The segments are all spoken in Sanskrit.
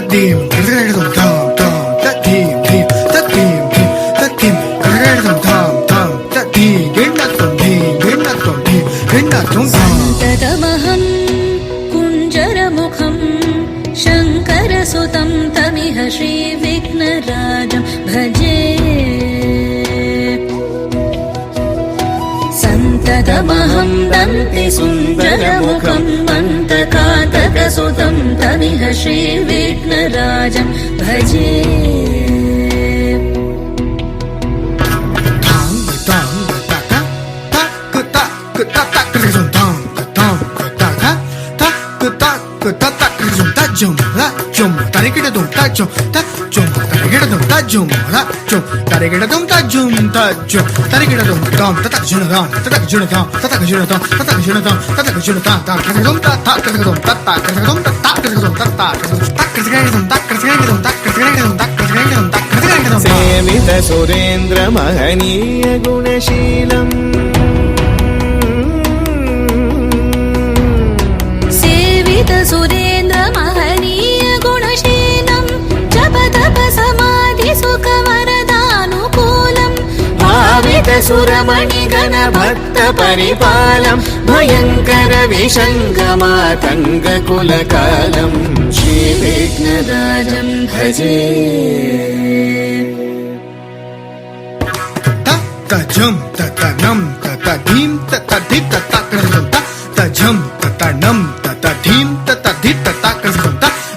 tadim tadim tam tam tadim dim tadim dim tadim tadim tam tam tadim ginnatum ginnatum तदमहं कुञ्जरमुखं शङ्करसुतं तमिह श्रीविघ्नराजं भजे सन्ततमहं दन्तिसुन्दरमुखं मन्तकातकसुतं तमिह श्रीविघ्नराजं भजे सेवित सुरेन्द्र महनीय गुणशीलम् सेवित सुरेन्द्र महनीय गुणशीलं जप तप समाधि सुखवरदानुकूलं भावित सुरमणिगण भक्त परिपालं भयङ्कर विषङ्गमातङ्ग कुलकालं श्रीविघ्नराजं भजे तजं ततनं ततधीं ततधिं ततक्रजं तजं ततनं ततधीं ततधि ततक्रजं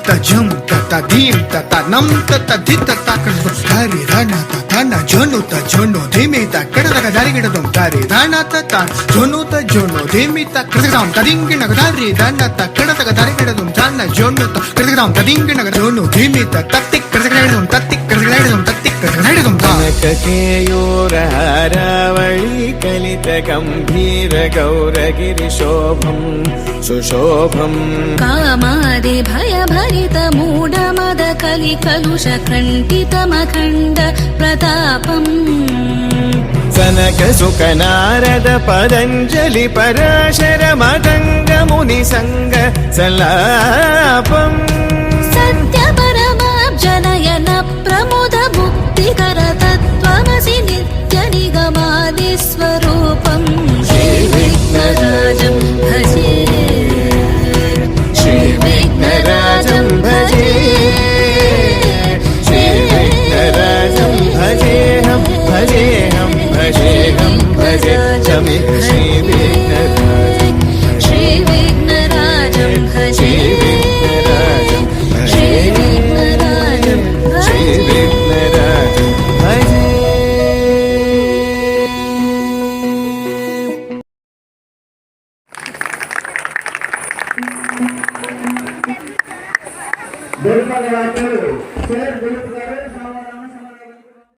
तजं ततधीं ततनं ततधि ततक्रजं हरि रण ततन जोनु तजोनु धीमि तकडदग दरिगिडदं तरि रण तत जोनु तजोनु धीमि तक्रजं तदिंगिनग दरि रण तकडदग दरिगिडदं तन जोनु तक्रजं तदिंगिनग जोनु धीमि तत्तिक क्रजगडदं तत्तिक क्रजगडदं तत्तिक क्रजगडदं कनककेयूरहारावळी कलित गम्भीर गौरगिरिशोभं सुशोभम् कामादि भयभरित मूढमद कलिकलुष खण्डितमखण्ड प्रतापम् सनक सुख नारद पतञ्जलि पराशर मदङ्ग मुनिसङ्ग सलापम् सत्य परमाब्जनयन प्रमुद मुक्तिकर तत्त्वमसि नित्य निगमादि स्वरूपम् श्रीविघ्नराजं भजे श्रीविघ्नराजं भजे श्रीविघ्नराजं भजेऽहं भजेऽहं भजेऽहं भजे चमे श्रीविघ्नराजं श्रीविघ्नराजं भजे श्रीविघ्नराजं श्रीविघ्नराजं भजे ಧರ್ಮಗಳ